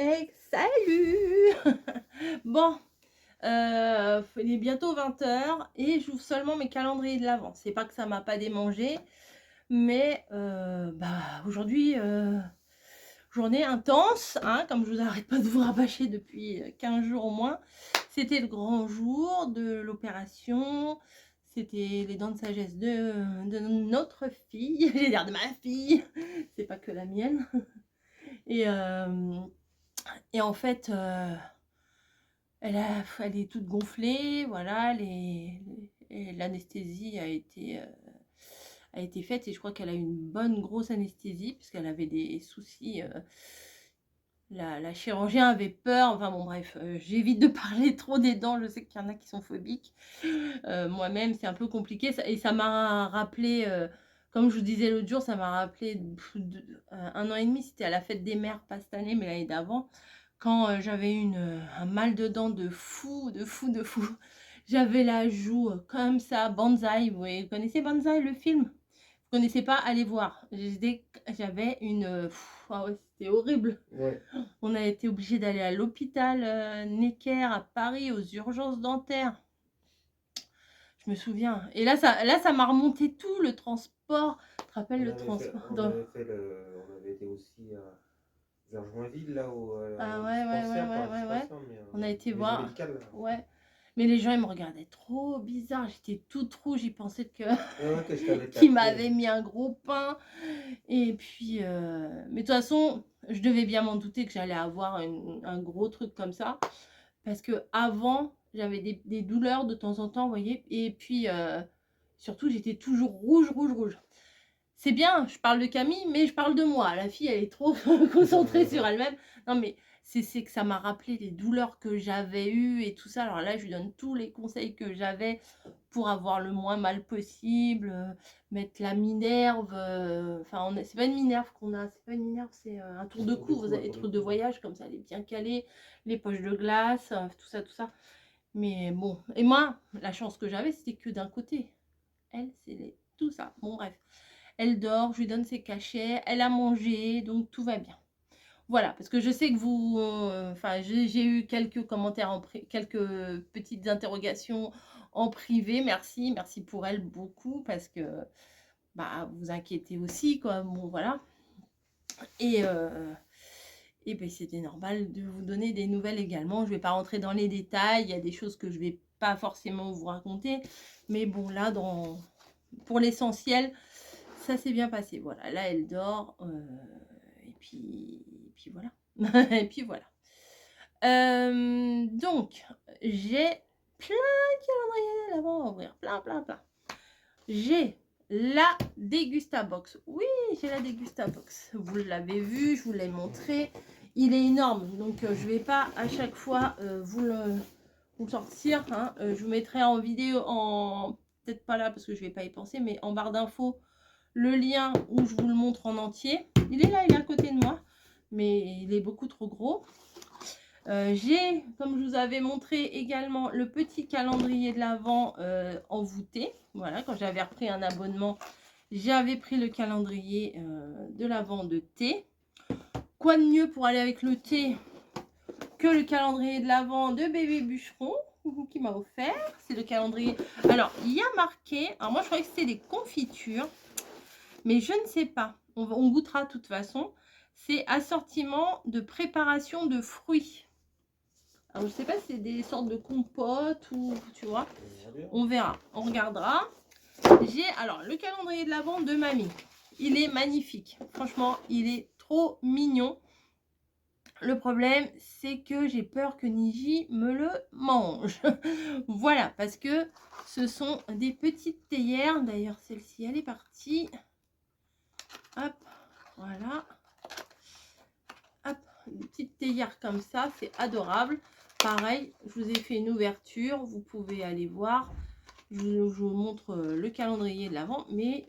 Et salut! Bon, il est bientôt 20 h et j'ouvre seulement mes calendriers de l'avent. C'est pas que ça m'a pas démangé, mais aujourd'hui, journée intense, hein, comme je vous arrête pas de vous rabâcher depuis, 15 jours au moins. C'était le grand jour de l'opération, c'était les dents de sagesse de notre fille, j'allais dire de ma fille, c'est pas que la mienne et hem et en fait, elle est toute gonflée, voilà, et l'anesthésie a été faite et je crois qu'elle a eu une bonne grosse anesthésie puisqu'elle avait des soucis, la chirurgien avait peur, enfin bon bref, j'évite de parler trop des dents, je sais qu'il y en a qui sont phobiques. Moi-même, c'est un peu compliqué ça et ça m'a rappelé, comme je vous disais l'autre jour, ça m'a rappelé 1 an et demi, c'était à la fête des mères, pas cette année, mais l'année d'avant, quand, j'avais un mal de dents de fou, de fou, de fou. J'avais la joue, comme ça, Banzai, vous connaissez Banzai, le film? Vous connaissez pas? Allez voir. J'avais ah ouais, c'était horrible. Ouais. On a été obligés d'aller à l'hôpital, Necker à Paris, aux urgences dentaires. Je me souviens et là ça m'a remonté tout le transport. Tu te rappelles le transport dans On avait été aussi vers Joinville, là, ah au ouais, ouais, ouais, dispensaire, pas ouais, un ouais, ouais. dispensaire, mais On a été maison voir médicale, là. ouais, mais les gens ils me regardaient trop bizarre, j'étais toute rouge, ils pensaient que Ouais, ouais, que je t'avais qu'ils capté. m'avaient mis un gros pain et puis, mais de toute façon, je devais bien m'en douter que j'allais avoir un gros truc comme ça. Parce qu'avant, j'avais des douleurs de temps en temps, vous voyez? Et puis, surtout, j'étais toujours rouge, rouge, rouge. C'est bien, je parle de Camille, mais je parle de moi. La fille, elle est trop concentrée sur elle-même. Non, mais c'est que ça m'a rappelé les douleurs que j'avais eues et tout ça. Alors là, je lui donne tous les conseils que j'avais pour avoir le moins mal possible, mettre la Minerve, enfin on c'est pas une Minerve qu'on a, c'est pas une Minerve, c'est, un tour de cou. Vous Un avez les tour de trucs de cou, ouais. voyage comme ça, elle est bien calée, les poches de glace, tout ça, tout ça. Mais bon et moi, la chance que j'avais, c'était que d'un côté. Elle, c'est tout ça. Bon bref. Elle dort, je lui donne ses cachets, elle a mangé, donc tout va bien. Voilà, parce que je sais que vous, enfin, j'ai eu quelques commentaires quelques petites interrogations en privé. Merci, merci pour elles beaucoup parce que, bah, vous inquiétez aussi quoi. Bon voilà et beh, c'était normal de vous donner des nouvelles également. Je vais pas rentrer dans les détails, il y a des choses que je vais pas forcément vous raconter, mais bon là pour l'essentiel, ça s'est bien passé. Voilà, là elle dort, et puis voilà. Et puis voilà. Donc j'ai plein de calendriers d'avant à ouvrir, plein, plein, plein. J'ai la Dégustabox. Oui, j'ai la Dégustabox. Vous l'avez vu, je vous l'ai montré. Il est énorme, donc je vais pas à chaque fois vous le sortir, hein. Je vous mettrai en vidéo, peut-être pas là parce que je vais pas y penser, mais en barre d'infos, le lien où je vous le montre en entier. Il est là, il est à côté de moi, mais il est beaucoup trop gros. J'ai, comme je vous avais montré également, le petit calendrier de l'Avent envoûté. Voilà, quand j'avais repris un abonnement, j'avais pris le calendrier de l'Avent de thé. Quoi de mieux pour aller avec le thé que le calendrier de l'Avent de bébé bûcheron qui m'a offert. C'est le calendrier. Alors, il y a marqué, alors moi je croyais que c'était des confitures, mais je ne sais pas. On goûtera de toute façon. C'est assortiment de préparation de fruits. Alors, je sais pas si c'est des sortes de compotes ou tu vois. On verra, on regardera. J'ai alors le calendrier de l'Avent de mamie. Il est magnifique. Franchement, il est trop mignon. Le problème, c'est que j'ai peur que Niji me le mange. Voilà, parce que ce sont des petites théières. D'ailleurs, celle-ci, elle est partie. Hop, voilà. Hop, une petite théière comme ça, c'est adorable. Pareil, je vous ai fait une ouverture, vous pouvez aller voir. Je vous montre le calendrier de l'Avent, mais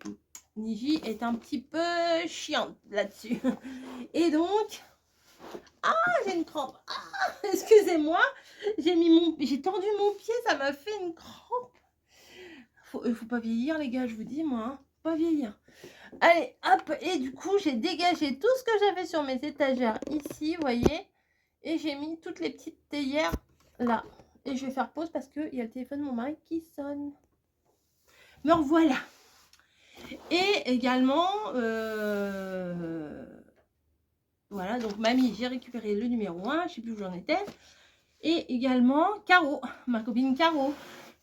Niji est un petit peu chiante là-dessus. Et donc, ah, j'ai une crampe. Ah, excusez-moi, j'ai tendu mon pied, ça m'a fait une crampe. Faut pas vieillir les gars, je vous dis moi, hein, pas vieillir. Allez, hop, et du coup, j'ai dégagé tout ce que j'avais sur mes étagères ici, vous voyez. Et j'ai mis toutes les petites théières là. Et je vais faire pause parce qu'il y a le téléphone de mon mari qui sonne. Me revoilà. Et également, voilà, donc mamie, j'ai récupéré le numéro 1, je sais plus où j'en étais. Et également Caro, ma copine Caro.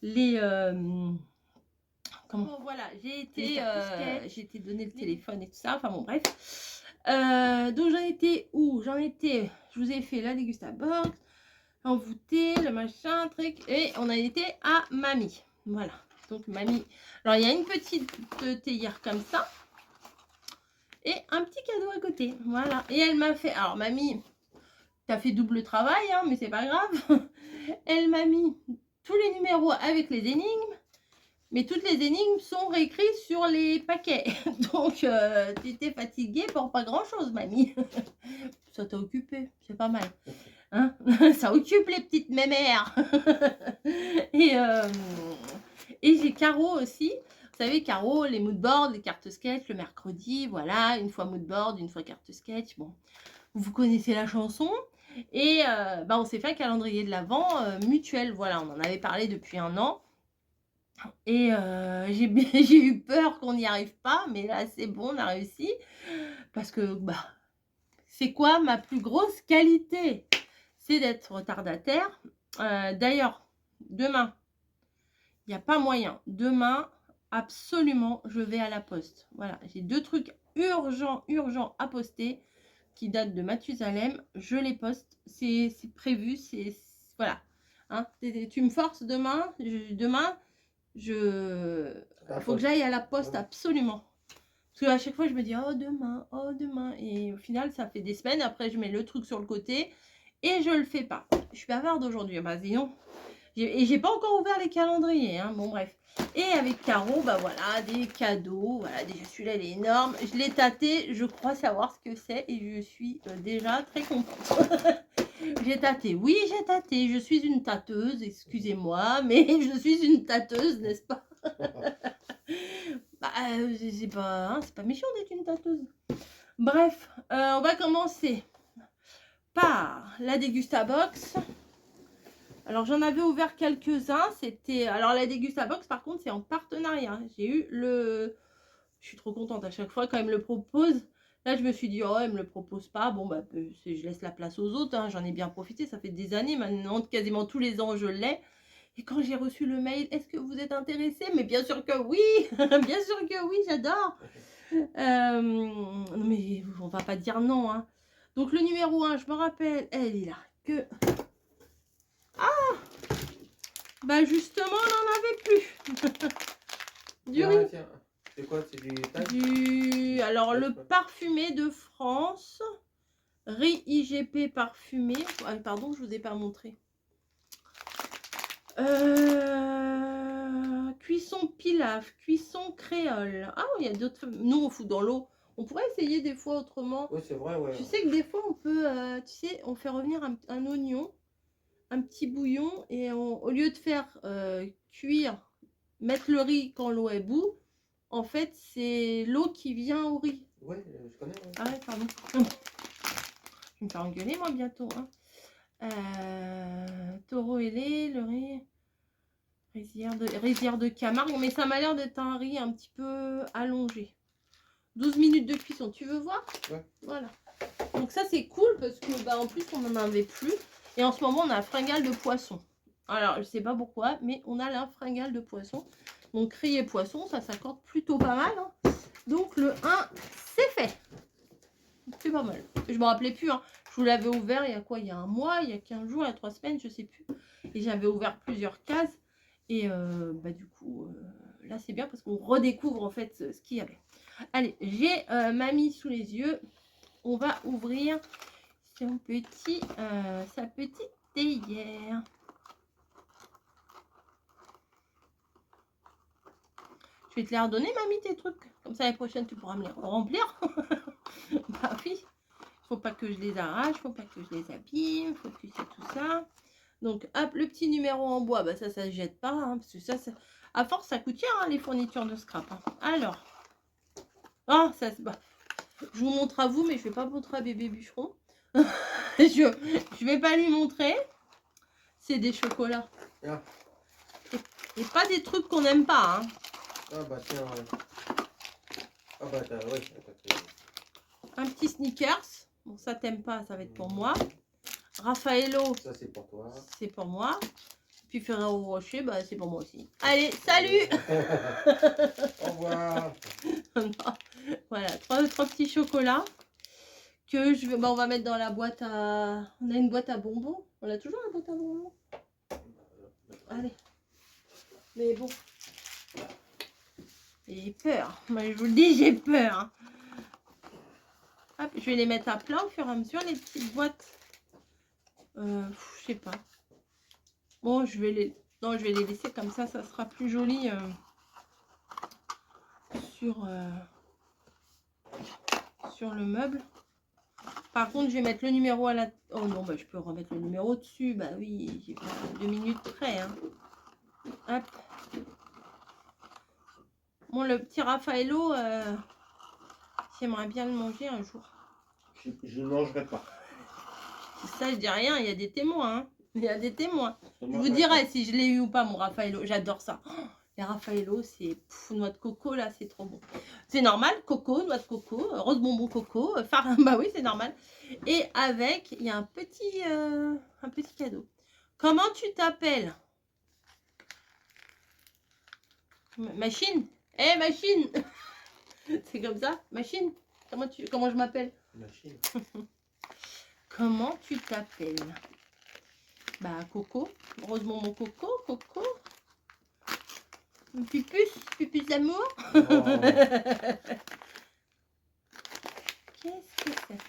Les comment bon, voilà, j'ai été donné le téléphone et tout ça. Enfin bon, bref. Donc j'en étais où? J'en étais, je vous ai fait la dégustabox, envoûté, le machin, truc, et on a été à mamie. Voilà. Donc mamie. Alors il y a une petite théière comme ça. Et un petit cadeau à côté. Voilà. Et elle m'a fait. Alors mamie, t'as fait double travail, hein, mais c'est pas grave. Elle m'a mis tous les numéros avec les énigmes. Mais toutes les énigmes sont réécrites sur les paquets. Donc, tu étais fatiguée pour pas grand-chose, mamie. Ça t'a occupé, c'est pas mal. Hein? Ça occupe les petites mémères. Et j'ai Caro aussi. Vous savez, Caro, les moodboards, les cartes sketch, le mercredi, voilà, une fois moodboard, une fois carte sketch. Bon, vous connaissez la chanson. Et on s'est fait un calendrier de l'Avent mutuel. Voilà, on en avait parlé depuis 1 an. Et j'ai eu peur qu'on n'y arrive pas, mais là c'est bon, on a réussi. Parce que c'est quoi ma plus grosse qualité? C'est d'être retardataire. D'ailleurs, demain, il n'y a pas moyen. Demain, absolument, je vais à la poste. Voilà, j'ai 2 trucs urgents à poster qui datent de Mathusalem. Je les poste. C'est prévu. Voilà. Hein, tu me forces demain. Demain. Il faut que j'aille à la poste absolument. Parce qu'à chaque fois, je me dis, oh demain. Et au final, ça fait des semaines. Après, je mets le truc sur le côté et je le fais pas. Je suis bavarde aujourd'hui. Bah, sinon. Et j'ai pas encore ouvert les calendriers. Hein. Bon, bref. Et avec Caro, voilà, des cadeaux. Voilà, déjà, celui-là, il est énorme. Je l'ai tâté. Je crois savoir ce que c'est. Et je suis déjà très contente. J'ai tâté, oui, j'ai tâté. Je suis une tâteuse, excusez-moi, mais je suis une tâteuse, n'est-ce pas? C'est pas méchant d'être une tâteuse. Bref, on va commencer par la dégustabox. Alors, j'en avais ouvert quelques-uns. Alors, la dégustabox, par contre, c'est en partenariat. J'ai eu je suis trop contente à chaque fois quand elle me le propose. Là, je me suis dit, oh, elle me le propose pas. Bon, je laisse la place aux autres. Hein. J'en ai bien profité. Ça fait des années maintenant. Quasiment tous les ans, je l'ai. Et quand j'ai reçu le mail, est-ce que vous êtes intéressé? Mais bien sûr que oui. Bien sûr que oui, j'adore. Non, mais on va pas dire non. Hein. Donc, le numéro 1, je me rappelle, elle est là. Justement, on n'en avait plus. Du riz. Tiens. C'est quoi? C'est du Alors, le parfumé de France. Riz IGP parfumé. Ah, pardon, je ne vous ai pas montré. Cuisson pilaf, cuisson créole. Ah, il y a d'autres. Nous, on fout dans l'eau. On pourrait essayer des fois autrement. Oui, c'est vrai, ouais. Tu sais que des fois, on peut. On fait revenir un oignon, un petit bouillon, et au lieu de faire cuire, mettre le riz quand l'eau est bout, en fait, c'est l'eau qui vient au riz. Ouais, je connais. Ouais. Ah ouais, pardon. Je vais me faire engueuler, moi, bientôt. Hein. Taureau ailé, le riz. Rizière de Camargue. Mais ça m'a l'air d'être un riz un petit peu allongé. 12 minutes de cuisson. Tu veux voir? Ouais. Voilà. Donc ça, c'est cool parce que en plus, on n'en avait plus. Et en ce moment, on a un fringale de poisson. Alors, je sais pas pourquoi, mais on a la fringale de poisson. Donc, riz et poisson, ça s'accorde plutôt pas mal. Hein. Donc, le 1, c'est fait. C'est pas mal. Je me rappelais plus. Hein. Je vous l'avais ouvert il y a quoi? Il y a 1 mois, il y a 15 jours, il y a 3 semaines, je sais plus. Et j'avais ouvert plusieurs cases. Et du coup, là, c'est bien parce qu'on redécouvre en fait ce qu'il y avait. Allez, j'ai mamie sous les yeux. On va ouvrir sa petite théière. Je vais te les redonner, mamie, tes trucs. Comme ça, l'année prochaine, tu pourras me les remplir. Bah oui. Faut pas que je les arrache, faut pas que je les abîme, faut que c'est tout ça. Donc, hop, le petit numéro en bois, ça se jette pas. Hein, parce que ça, à force, ça coûte cher, hein, les fournitures de scrap. Hein. Alors. Oh, ça se... je vous montre à vous, mais je vais pas montrer à bébé bûcheron. je vais pas lui montrer. C'est des chocolats. Ah. Et pas des trucs qu'on n'aime pas. Hein. Ah bah tiens, ouais. Ah bah ouais, Un petit Snickers. Bon, ça t'aimes pas, ça va être pour moi. Raffaello. Ça c'est pour toi. C'est pour moi. Puis Ferrero Rocher, bah, c'est pour moi aussi. Allez, salut. Au revoir. Voilà, trois petits chocolats que je vais, bah, on va mettre dans la boîte à... On a une boîte à bonbons. On a toujours la boîte à bonbons. Allez. Mais bon. J'ai peur. Moi, je vous le dis, j'ai peur. Hein. Hop, je vais les mettre à plat au fur et à mesure, les petites boîtes. Je sais pas. Bon, je vais les... Non, je vais les laisser comme ça sera plus joli sur le meuble. Par contre, je vais mettre le numéro à la... Oh non, bah, je peux remettre le numéro dessus. Bah oui, j'ai pas 2 minutes près. Hein. Hop. Bon, le petit Raffaello, j'aimerais bien le manger un jour. Je ne mangerai pas. Ça, je dis rien, il y a des témoins. Hein. Il y a des témoins. Je vous dirai si je l'ai eu ou pas, mon Raffaello. J'adore ça. Oh, les Raffaello, c'est noix de coco, là, c'est trop bon. C'est normal, coco, noix de coco, rose bonbon coco, farine, bah oui, c'est normal. Et avec, il y a un petit cadeau. Comment tu t'appelles? Machine? Eh, machine. C'est comme ça, machine? Comment je m'appelle? Machine. Comment tu t'appelles? Bah, Coco. Rose bonbon coco, Coco. Pupus d'amour. Oh. Qu'est-ce que c'est?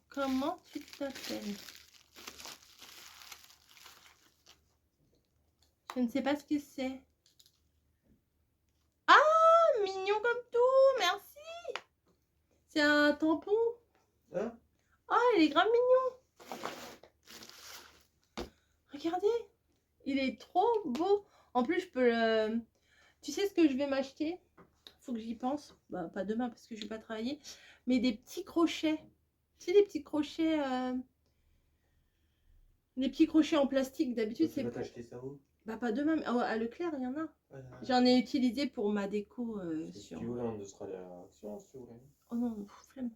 Comment tu t'appelles? Je ne sais pas ce que c'est. Ah, mignon comme tout, merci. C'est un tampon. Hein? Ah, il est grave mignon. Regardez, il est trop beau. En plus, je peux le... Tu sais ce que je vais m'acheter? Faut que j'y pense. Bah, pas demain parce que je vais pas travailler. Mais des petits crochets. Tu sais, des petits crochets... Des petits crochets en plastique. D'habitude, c'est... Tu vas t'acheter ça où? Bah, pas demain, mais à Leclerc, il y en a. Ouais, J'en ai utilisé pour ma déco sur... Si tu voulais, on sera à l'action, si tu voulais. Oh non, flemme.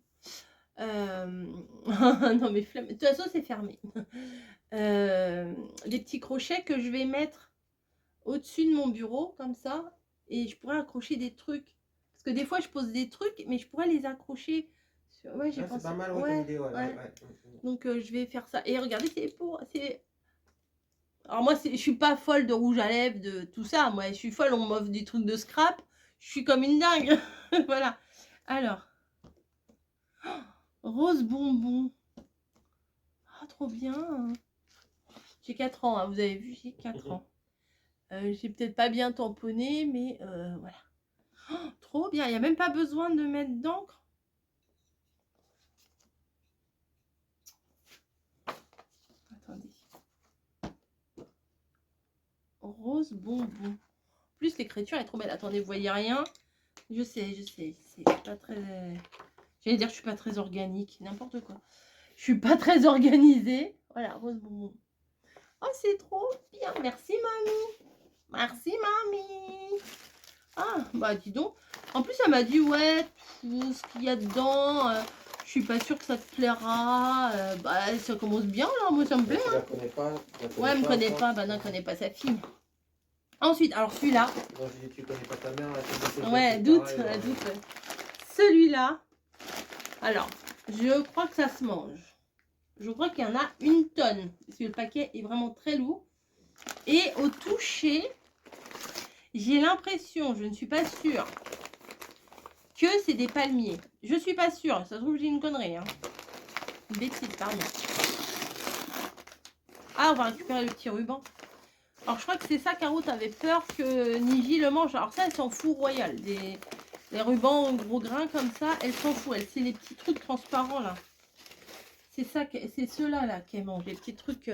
Non, mais flemme. De toute façon, c'est fermé. Des petits crochets que je vais mettre au-dessus de mon bureau, comme ça. Et je pourrais accrocher des trucs. Parce que des fois, je pose des trucs, mais je pourrais les accrocher. Ouais, j'ai pensé. C'est pas mal, ouais, ouais, idée, ouais. Donc, je vais faire ça. Et regardez, c'est pour... Alors moi, je suis pas folle de rouge à lèvres, de tout ça. Moi, je suis folle, on m'offre des trucs de scrap. Je suis comme une dingue. Voilà. Alors. Rose bonbon. Ah, trop bien. J'ai 4 ans, hein, vous avez vu, j'ai 4 ans. J'ai peut-être pas bien tamponné, mais voilà. Oh, trop bien, il n'y a même pas besoin de mettre d'encre. Attendez. Rose bonbon. En plus, l'écriture est trop belle. Attendez, vous voyez rien? Je sais. C'est pas très... J'allais dire, je suis pas très organique. N'importe quoi. Je suis pas très organisée. Voilà, rose bonbon. Oh, c'est trop bien. Merci, mamie. Merci, mamie. Ah, bah dis donc. En plus, elle m'a dit, ouais, tout ce qu'il y a dedans, je suis pas sûre que ça te plaira. Bah, ça commence bien, là. Moi, ça me plaît. Tu la connais pas? Ouais, elle me connaît pas. Bah non, elle connaît pas sa fille. Ensuite, alors celui-là. Non, je dis, tu connais pas ta mère. Ouais, doute. Celui-là. Alors, je crois que ça se mange. Je crois qu'il y en a 1 tonne. Parce que le paquet est vraiment très lourd. Et au toucher, j'ai l'impression, je ne suis pas sûre, que c'est des palmiers. Je suis pas sûre. Ça se trouve, j'ai une connerie. Hein. Une bêtise, pardon. Ah, on va récupérer le petit ruban. Alors, je crois que c'est ça, Caro, t'avais peur que Niji le mange. Alors ça, elle s'en fout royal. Les rubans gros grains comme ça, elle s'en fout. Elle, c'est les petits trucs transparents, là. C'est ça, c'est ceux-là, là, qu'elle mange. Les petits trucs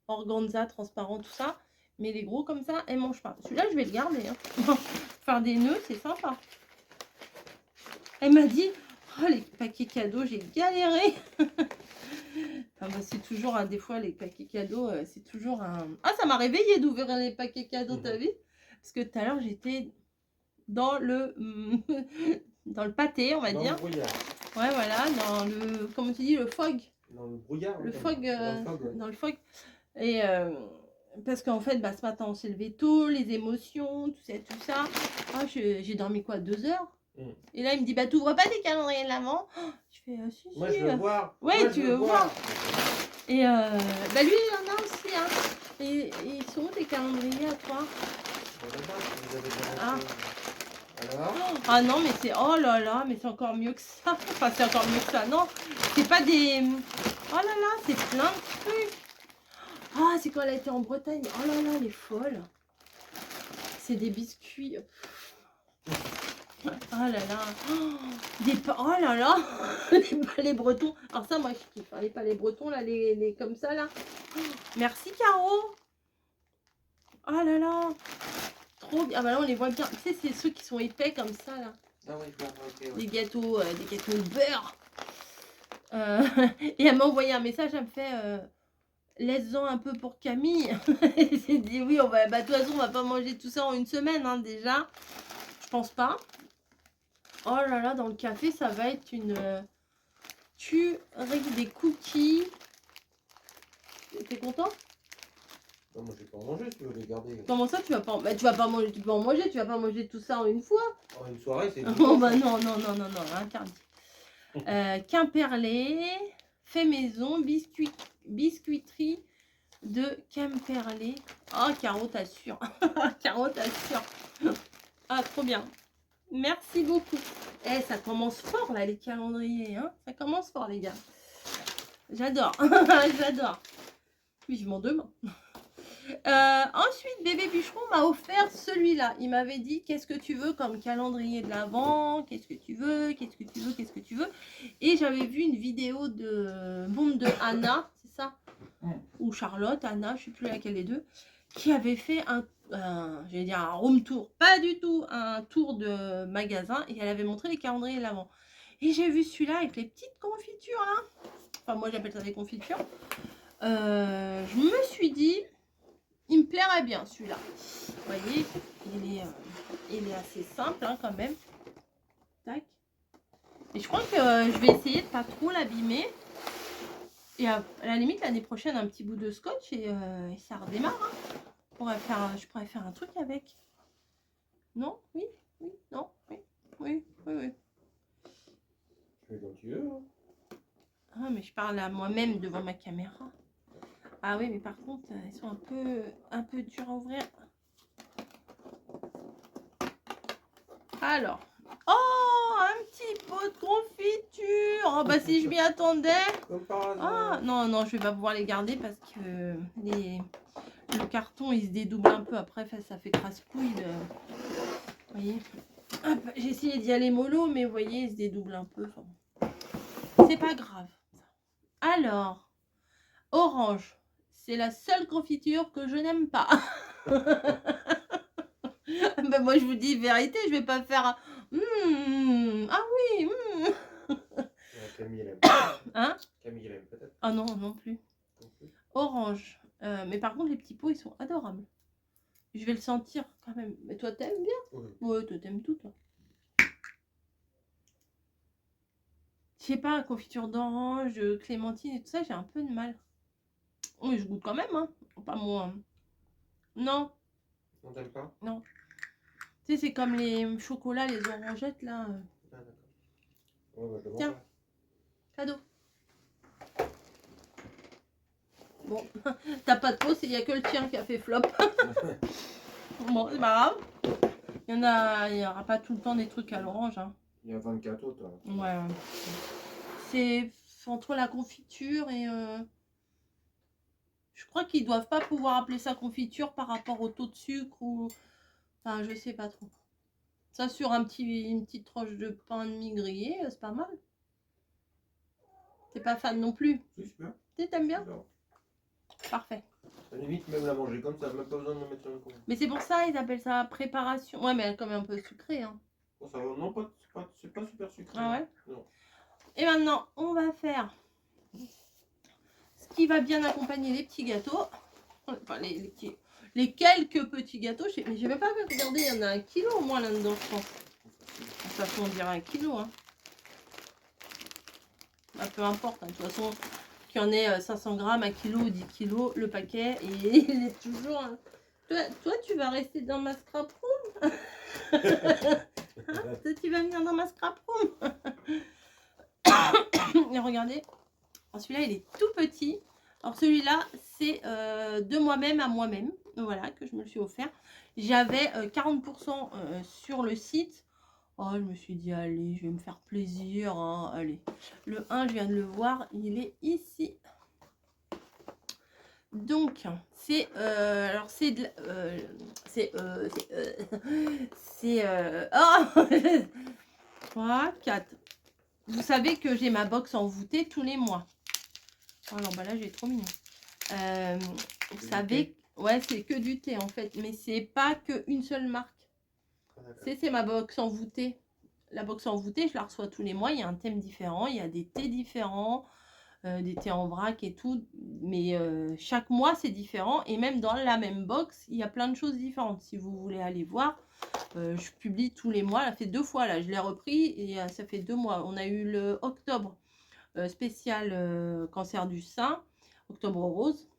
organza, transparents, tout ça. Mais les gros comme ça, elle mange pas. Celui-là, je vais le garder. Hein. Faire des nœuds, c'est sympa. Elle m'a dit, Oh, les paquets cadeaux, j'ai galéré. Ah bah, c'est toujours, des fois, les paquets cadeaux, c'est toujours un... Ah, ça m'a réveillée d'ouvrir les paquets cadeaux, t'as vu? Parce que tout à l'heure, j'étais dans le... dans le pâté, on va Dans dire. le brouillard. Ouais, voilà, dans le... Comment tu dis? Le fog. Dans le brouillard. Le ouais, fog, dans le fog, ouais. dans le fog. Et parce qu'en fait, bah, ce matin, on s'est levé tôt, les émotions, tout ça, tout ça. Ah, j'ai dormi quoi, 2 heures? Et là, il me dit, bah, t'ouvres pas tes calendriers de l'avant? Je fais, si, Moi, si. je veux voir. Ouais, Moi, tu je veux voir. voir. Et bah, lui, il en a aussi, hein. Et ils sont où tes calendriers à toi? Je sais pas si vous avez déjà Ah. acheté. Alors Ah non, mais c'est... Oh là là, mais c'est encore mieux que ça. Enfin, c'est encore mieux que ça. Non, c'est pas des... Oh là là, c'est plein de trucs. Ah, c'est quand elle a été en Bretagne. Oh là là, elle est folle. C'est des biscuits. Oh là là. Oh là là. Les palais bretons. Alors ça, moi, je kiffe. Les palais bretons, là, les comme ça, là. Merci, Caro. Oh là là. Trop bien. Ah bah là, on les voit bien. Tu sais, c'est ceux qui sont épais comme ça, là. Ah oui, je vois, ok, ouais. Des gâteaux au beurre. Et elle m'a envoyé un message, elle me fait laisse-en un peu pour Camille. Elle s'est dit oui, on va, bah, de toute façon, on va pas manger tout ça en une semaine, hein, déjà. Je pense pas. Oh là là, dans le café, ça va être une tuerie, des cookies. T'es content? Non, moi, je vais pas en manger, tu veux les garder. Comment ça, tu vas pas, bah, tu vas pas manger, tu peux en manger, tu vas pas manger tout ça en une fois. Oh, une soirée, c'est... Oh bah non, non, non, non, non, interdit. Quimperlé, fait maison, biscuiterie de Quimperlé. Oh, Caro, t'assures. Caro, t'assures. Ah, trop bien. Merci beaucoup. Eh, ça commence fort, là, les calendriers. Hein, ça commence fort, les gars. J'adore. J'adore. Vivement demain. Ensuite, bébé bûcheron m'a offert celui-là. Il m'avait dit, qu'est-ce que tu veux comme calendrier de l'Avent? Qu'est-ce que tu veux? Qu'est-ce que tu veux? Qu'est-ce que tu veux? Et j'avais vu une vidéo de Monde de Anna, c'est ça? Ou Charlotte, Anna, je ne sais plus laquelle des deux, qui avait fait j'allais dire un room tour. Pas du tout, un tour de magasin. Et elle avait montré les calendriers de l'Avent. Et j'ai vu celui-là avec les petites confitures, là. Enfin, moi, j'appelle ça des confitures. Je me suis dit... Il me plairait bien celui-là. Vous voyez, il est assez simple hein, quand même. Tac. Et je crois que je vais essayer de pas trop l'abîmer. Et à la limite, l'année prochaine, un petit bout de scotch et ça redémarre. Hein. Je pourrais faire un truc avec. Non? Oui? Oui? Non? Oui? Oui? Oui? Oui? Tu fais comme tu veux. Hein. Ah, mais je parle à moi-même devant ma caméra. Ah oui, mais par contre, ils sont un peu durs à ouvrir. Alors. Oh, un petit pot de confiture. Oh, bah si je m'y attendais. Comme par hasard. Ah, non, non, je vais pas pouvoir les garder parce que le carton, il se dédouble un peu. Après, ça fait crasse-couille. Vous voyez. Hop, j'ai essayé d'y aller mollo, mais vous voyez, il se dédouble un peu. Enfin, c'est pas grave. Alors, orange. C'est la seule confiture que je n'aime pas. Ben moi, je vous dis vérité, je vais pas faire un... ah oui. Camille, elle aime. Hein? Camille, elle aime peut-être. Ah non, non plus. Orange. Mais par contre, les petits pots, ils sont adorables. Je vais le sentir quand même. Mais toi, t'aimes bien? Oui. Ouais, toi, t'aimes tout, toi. Je sais pas, confiture d'orange, clémentine et tout ça, j'ai un peu de mal. Oui, je goûte quand même, hein. Pas moi. Non. On t'aime pas? Non. Tu sais, c'est comme les chocolats, les orangettes, là. Ah, d'accord. Ouais, bah, je le Tiens. mange. Cadeau. Bon, t'as pas de pause, il n'y a que le tien qui a fait flop. Bon, c'est pas grave. Il y aura pas tout le temps des trucs à l'orange. Hein. Il y a 24 autres. Hein. Ouais. C'est entre la confiture et... Je crois qu'ils doivent pas pouvoir appeler ça confiture par rapport au taux de sucre ou... Enfin, je sais pas trop. Ça sur une petite tranche de pain de mie grillé, c'est pas mal. T'es pas fan non plus? Oui, super. T'aimes bien? Non. Parfait. À la limite, même la manger comme ça, même pas besoin de le mettre sur le coin. Mais c'est pour ça, ils appellent ça préparation. Ouais, mais elle est quand même un peu sucrée. Hein. Bon, ça va, non, c'est pas super sucré. Ah ouais? Non. Et maintenant, on va faire ce qui va bien accompagner les petits gâteaux. Enfin, les quelques petits gâteaux. Mais je vais pas regarder, il y en a 1 kilo au moins là-dedans, je pense. De toute façon, on dirait 1 kilo. Hein. Bah, peu importe, hein. De toute façon, qu'il y en ait 500 grammes, 1 kilo ou 10 kilos, le paquet, et il est toujours... Hein. Toi, tu vas rester dans ma scrap room. Hein, toi, tu vas venir dans ma scrap room. Et regardez, celui-là, il est tout petit. Alors, celui-là, c'est de moi-même à moi-même. Voilà, que je me le suis offert. J'avais 40% sur le site. Oh, je me suis dit, allez, je vais me faire plaisir. Hein. Allez, le 1, je viens de le voir, il est ici. Donc, c'est alors c'est de oh 3, 4. Vous savez que j'ai ma box envoûtée tous les mois. Oh, l'emballage est trop mignon. Vous savez, ouais, c'est que du thé en fait, mais c'est pas qu'une seule marque. C'est ma box envoûtée. La box envoûtée, je la reçois tous les mois. Il y a un thème différent, il y a des thés différents. Des thés en vrac et tout, mais chaque mois c'est différent, et même dans la même box il y a plein de choses différentes. Si vous voulez aller voir, je publie tous les mois. Ça fait 2 fois là, je l'ai repris et ça fait 2 mois. On a eu le octobre spécial cancer du sein, octobre rose,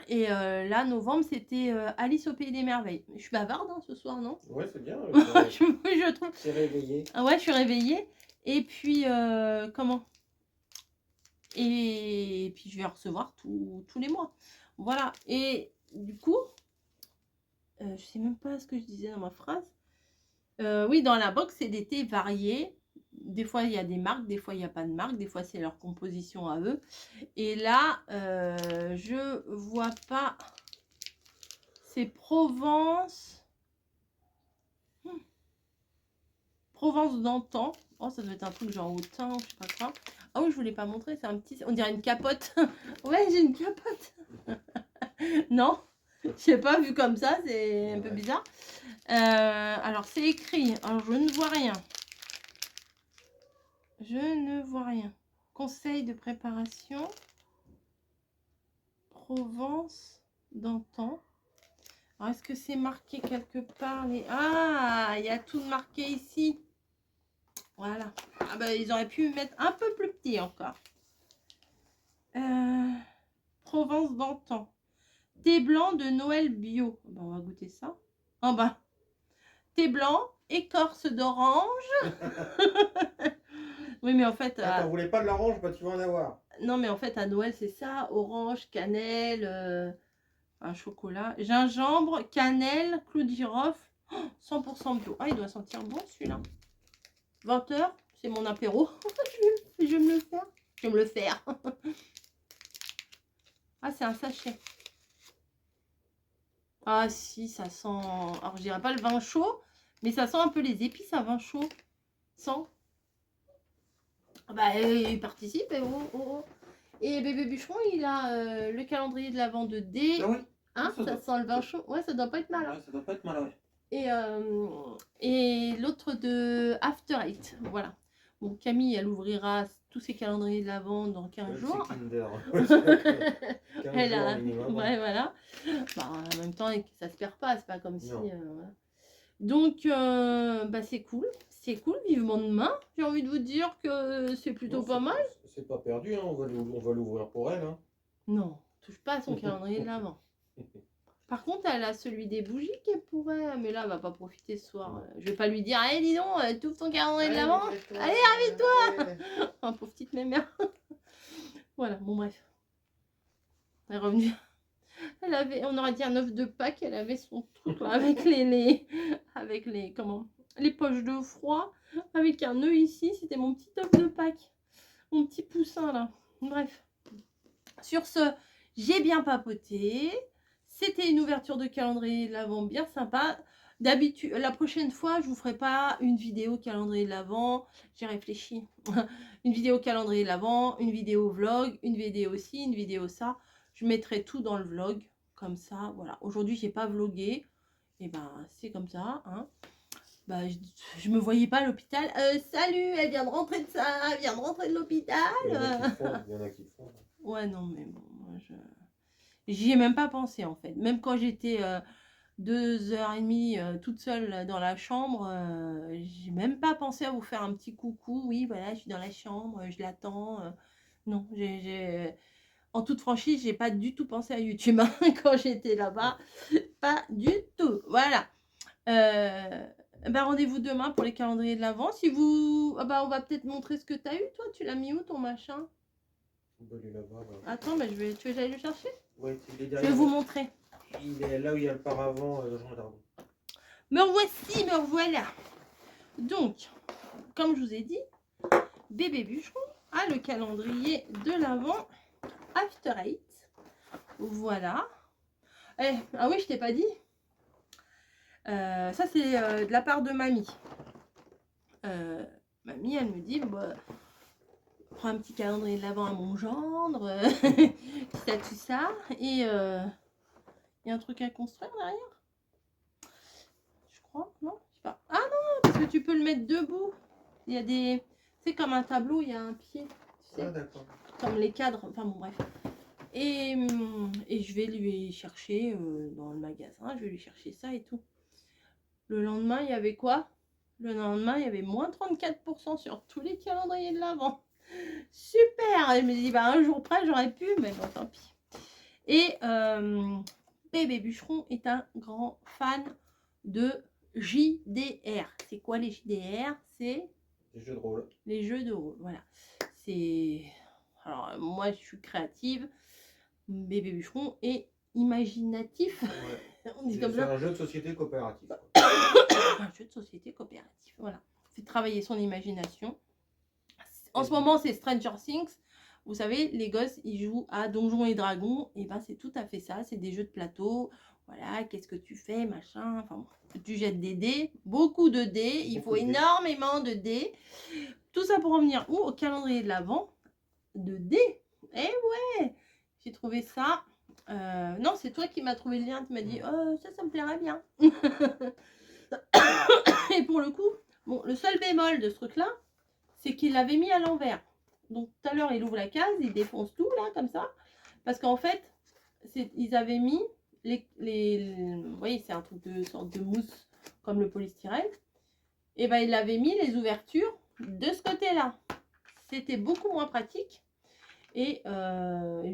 et là novembre c'était Alice au pays des merveilles. Je suis bavarde hein, ce soir, non? Ouais, c'est bien. Je trouve. C'est réveillé. Ah ouais, je suis réveillée. Et puis comment? Et puis je vais recevoir tous les mois. Voilà. Et du coup, je sais même pas ce que je disais dans ma phrase. Oui, dans la box, c'est des thés variés. Des fois, il y a des marques, des fois, il n'y a pas de marque, des fois, c'est leur composition à eux. Et là, je vois pas. C'est Provence. Provence d'antan. Oh, ça doit être un truc genre au thym, je sais pas quoi. Ah oui, je voulais pas montrer, c'est un petit... On dirait une capote. Ouais, j'ai une capote. Non, je sais pas, vu comme ça, c'est un peu bizarre. Alors, c'est écrit. Alors, je ne vois rien. Je ne vois rien. Conseil de préparation. Provence d'antan. Alors, est-ce que c'est marqué quelque part Ah, il y a tout marqué ici. Voilà. Ah bah, ils auraient pu mettre un peu plus petit encore. Provence d'antan. Thé blanc de Noël bio. Bon, on va goûter ça. Oh bah. Thé blanc, écorce d'orange. Oui, mais en fait... Ah, t'en voulais pas de l'orange, bah tu vas en avoir. Non, mais en fait, à Noël, c'est ça. Orange, cannelle, un chocolat, gingembre, cannelle, clou de girofle. Oh, 100% bio. Ah, il doit sentir bon, celui-là. 20 h, c'est mon apéro. je vais me le faire. Je vais me le faire. Ah, c'est un sachet. Ah, si, ça sent... Alors, je dirais pas le vin chaud, mais ça sent un peu les épices à vin chaud. Sent. Bah, il participe. Et bébé bûcheron, il a le calendrier de l'avant de D. Ah oui. Hein, ça sent le vin chaud. Ouais, ça doit pas être mal. Hein. Ouais, ça doit pas être mal, ouais. Et l'autre de After Eight. Voilà. Bon, Camille, elle ouvrira tous ses calendriers de l'avant dans 15 jours. C'est Kinder. Elle a... Ouais, voilà. Bah, en même temps, ça se perd pas. C'est pas comme si... voilà. Donc, bah, c'est cool. C'est cool. Vivement demain. J'ai envie de vous dire que c'est plutôt pas mal. C'est pas perdu. Hein. On va l'ouvrir pour elle. Hein. Non, touche pas à son calendrier de l'avant. Par contre, elle a celui des bougies qu'elle pourrait... Mais là, elle va pas profiter ce soir. Je vais pas lui dire, allez, dis donc, t'ouvres ton calendrier de l'avant. Allez, ramène-toi. Oh, pauvre petite mémère. Voilà, bon, bref. Elle est revenue. Elle avait, on aurait dit un œuf de Pâques. Elle avait son truc là, avec les poches de froid. Avec un nœud ici. C'était mon petit œuf de Pâques. Mon petit poussin, là. Bref. Sur ce, j'ai bien papoté. C'était une ouverture de calendrier de l'Avent bien sympa. D'habitude, la prochaine fois, je vous ferai pas une vidéo calendrier de l'Avent. J'ai réfléchi. Une vidéo calendrier de l'Avent, une vidéo vlog, une vidéo ci, une vidéo ça. Je mettrai tout dans le vlog. Comme ça, voilà. Aujourd'hui, j'ai pas vlogué. Et ben, c'est comme ça. Hein. bah, je me voyais pas à l'hôpital. Salut, elle vient de rentrer de ça, elle vient de rentrer de l'hôpital. Il y en a qui le font, il y en a qui le font. Ouais, non, mais bon, moi, j'y ai même pas pensé, en fait. Même quand j'étais 2h30 toute seule dans la chambre, j'ai même pas pensé à vous faire un petit coucou. Oui, voilà, je suis dans la chambre, je l'attends. Non, en toute franchise, j'ai pas du tout pensé à YouTube hein, quand j'étais là-bas. Pas du tout. Voilà. Bah, rendez-vous demain pour les calendriers de l'Avent. Si vous... Ah bah, on va peut-être montrer ce que tu as eu, toi. Tu l'as mis où, ton machin? On peut aller là-bas. Là. Attends, bah, tu veux que j'aille le chercher? Ouais, il est Je derrière. vais vous montrer. Il est là où il y a le paravent de Jean d'Argon. Me revoici, me revoilà. Donc, comme je vous ai dit, bébé bûcheron a le calendrier de l'Avent After Eight. Voilà. Ah oui, je t'ai pas dit. Ça, c'est de la part de mamie. Mamie, elle me dit, bah, prends un petit calendrier de l'Avent à mon gendre, tout ça. Et il y a un truc à construire derrière. Je crois, non? Je sais pas. Ah non, parce que tu peux le mettre debout. Il y a des... C'est comme un tableau, il y a un pied. Tu sais, Ah, d'accord. comme les cadres. Enfin bon, bref. Et je vais lui chercher dans le magasin, je vais lui chercher ça et tout. Le lendemain, il y avait quoi? Le lendemain, il y avait moins 34% sur tous les calendriers de l'Avent. Super! Et je me dis, bah, un jour près, j'aurais pu, mais bon, tant pis. Et bébé bûcheron est un grand fan de JDR. C'est quoi les JDR? C'est Des jeux de rôle. les jeux de rôle. Voilà. C'est... Alors, moi, je suis créative. Bébé bûcheron est imaginatif. Ouais. On dit comme ça. C'est un jeu de société coopérative. Un jeu de société coopérative. Voilà. Fait travailler son imagination. En ce moment, c'est Stranger Things. Vous savez, les gosses, ils jouent à Donjons et Dragons. Et ben, c'est tout à fait ça. C'est des jeux de plateau. Voilà, qu'est-ce que tu fais, machin. Enfin, tu jettes des dés. Beaucoup de dés. Il faut énormément de dés. Tout ça pour en venir où? Au calendrier de l'Avent de dés. Eh ouais, j'ai trouvé ça. Non, c'est toi qui m'as trouvé le lien. Tu m'as dit, ça me plairait bien. Et pour le coup, bon, le seul bémol de ce truc-là, c'est qu'il l'avait mis à l'envers. Donc tout à l'heure, il ouvre la case, il défonce tout là, comme ça. Parce qu'en fait, ils avaient mis vous voyez, c'est un truc de sorte de mousse comme le polystyrène. Et ben, il avait mis les ouvertures de ce côté-là. C'était beaucoup moins pratique. Et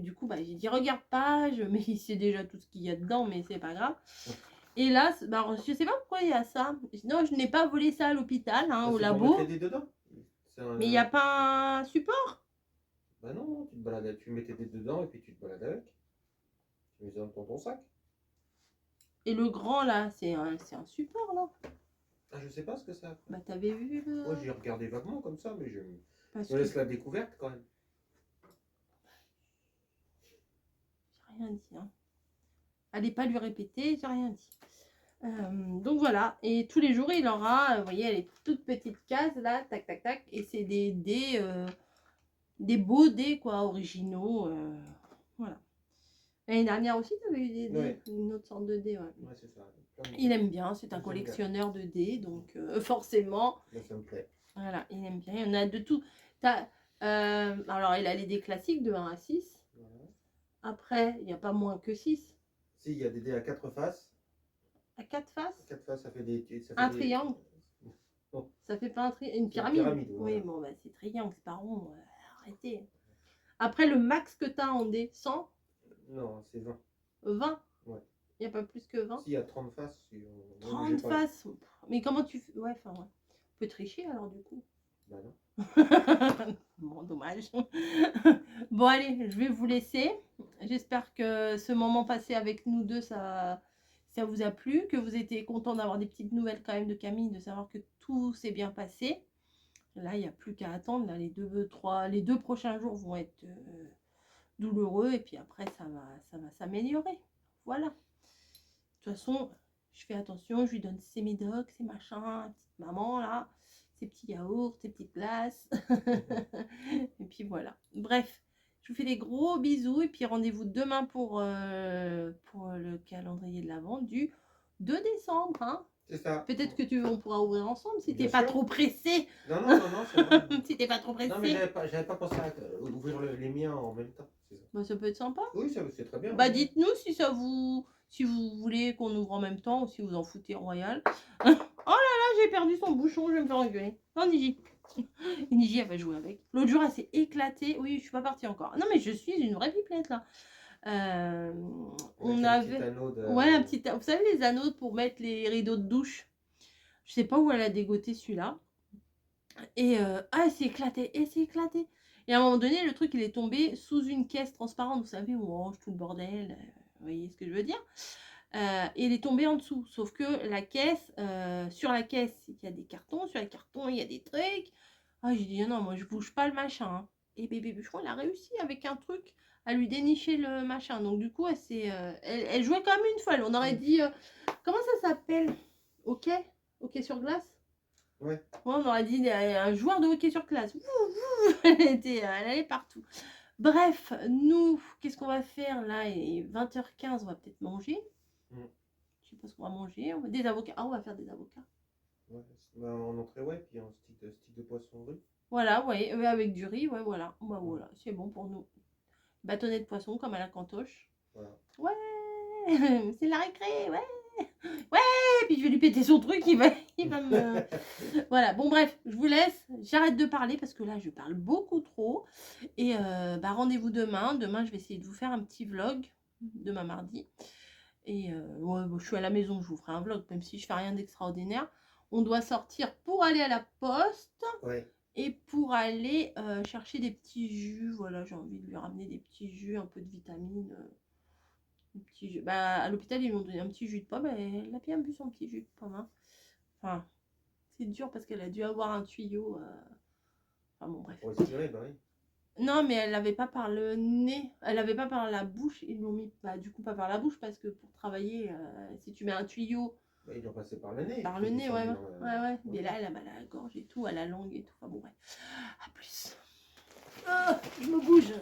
du coup, bah, j'ai dit regarde pas, mais il sait déjà tout ce qu'il y a dedans, mais c'est pas grave. Et là, bah, je sais pas pourquoi il y a ça. Non, je n'ai pas volé ça à l'hôpital, hein, au labo. Dedans. Mais il n'y a pas un support. Bah non, tu te balades, tu mets tes dés dedans et puis tu te balades avec. Tu mets dans ton sac. Et le grand là, c'est un support là. Ah, je sais pas ce que c'est. Bah t'avais vu le... Moi j'ai regardé vaguement comme ça, mais je Parce me laisse la découverte quand même. J'ai rien dit. Hein. Allez pas lui répéter, j'ai rien dit. Donc voilà, et tous les jours il aura, vous voyez, les toutes petites cases là, tac tac tac, et c'est des beaux dés quoi, originaux. Voilà. L'année dernière aussi, tu avais eu des dés, Ouais. une autre sorte de dés. Ouais. Ouais, c'est ça. Il aime bien, c'est un collectionneur de dés, donc forcément. Là, ça me plaît. Voilà, il aime bien. Il y en a de tout. Alors, il a les dés classiques de 1 à 6. Voilà. Après, il n'y a pas moins que 6. Si, il y a des dés à 4 faces. À 4 faces 4 faces, ça fait des. Un triangle. Oh. Ça fait pas une pyramide. Voilà. Oui, bon, bah, c'est triangle, c'est pas rond. Arrêtez. Après, le max que tu as en dés, 100 Non, c'est 20. 20 Ouais. Il n'y a pas plus que 20 Si, il y a 30 faces. Si 30 faces. Mais comment tu fais? Ouais, enfin, ouais. On peut tricher alors, du coup. Bah non. Bon, dommage. Bon, allez, je vais vous laisser. J'espère que ce moment passé avec nous deux, ça vous a plu, que vous étiez content d'avoir des petites nouvelles quand même de Camille, de savoir que tout s'est bien passé. Là, il n'y a plus qu'à attendre. Là, les deux prochains jours vont être douloureux et puis après, ça va s'améliorer. Voilà. De toute façon, je fais attention, je lui donne ses médocs, ses machins, petite maman là, ses petits yaourts, ses petites glaces. Et puis voilà. Bref, je vous fais des gros bisous et puis rendez-vous demain pour le calendrier de l'Avent du 2 décembre. Hein. C'est ça. Peut-être que on pourra ouvrir ensemble si Bien t'es pas sûr. trop pressé. Non, non, non, non, c'est vrai. Si t'es pas trop Non, mais pressé. j'avais pas pensé à ouvrir les miens en même temps. C'est ça. Bah, ça peut être sympa. Oui, c'est très bien. Bah, Oui. dites-nous si vous voulez qu'on ouvre en même temps ou si vous en foutez royal. Oh là là, j'ai perdu son bouchon, je vais me faire engueuler. Non, Niji. Niji, elle va jouer avec. L'autre jour, elle s'est éclatée. Oui, je suis pas partie encore. Non, mais je suis une vraie pipelette là. On Avec un petit avait. anneau de. Ouais, un petit. Vous savez, les anneaux pour mettre les rideaux de douche. Je sais pas où elle a dégoté celui-là. Et elle s'est éclatée, elle s'est éclatée. Et à un moment donné, le truc, il est tombé sous une caisse transparente, vous savez, où on range tout le bordel. Vous voyez ce que je veux dire? Et il est tombé en dessous. Sauf que la caisse, sur la caisse, il y a des cartons, sur les cartons, il y a des trucs. Ah, j'ai dit, non, moi, je bouge pas le machin. Hein. Et bébé Bûcheron, elle a réussi avec un truc à lui dénicher le machin. Donc, du coup, elle jouait comme une folle. On aurait dit, comment ça s'appelle? Ok? Ok sur glace? Ouais. Ouais, on aurait dit un joueur de hockey sur glace. Elle allait partout. Bref, nous, qu'est-ce qu'on va faire là? Il est 20h15, on va peut-être manger. Je sais pas ce qu'on va manger. Des avocats. Ah, on va faire des avocats. Ouais, en entrée, ouais, puis en stick de poisson riz. Voilà, ouais, avec du riz, ouais, voilà. Bah, voilà, c'est bon pour nous. Bâtonnet de poisson comme à la cantoche. Voilà. Ouais, c'est la récré, ouais. Ouais, puis je vais lui péter son truc, il va me... Voilà, bon bref, je vous laisse. J'arrête de parler parce que là, je parle beaucoup trop. Et bah, rendez-vous demain. Demain, je vais essayer de vous faire un petit vlog. Demain, mardi. Et ouais, bon, je suis à la maison, je vous ferai un vlog, même si je fais rien d'extraordinaire. On doit sortir pour aller à la poste. Ouais. Et pour aller chercher des petits jus. Voilà, j'ai envie de lui ramener des petits jus, un peu de vitamines. Petit jus. Bah, à l'hôpital, ils lui ont donné un petit jus de pomme. Elle a bien bu son petit jus de pomme. Hein. Enfin, c'est dur parce qu'elle a dû avoir un tuyau. Enfin bon, bref. Pour respirer, bah oui. Non, mais elle l'avait pas par le nez. Elle l'avait pas par la bouche. Ils l'ont mis, bah, du coup, pas par la bouche parce que pour travailler, si tu mets un tuyau. Bah, ils doivent passer par le nez. Par le nez, ouais. Ouais. Mais Ouais. là, elle a mal à la gorge et tout, à la langue et tout. Enfin bon, bref. À plus. Ah, je me bouge.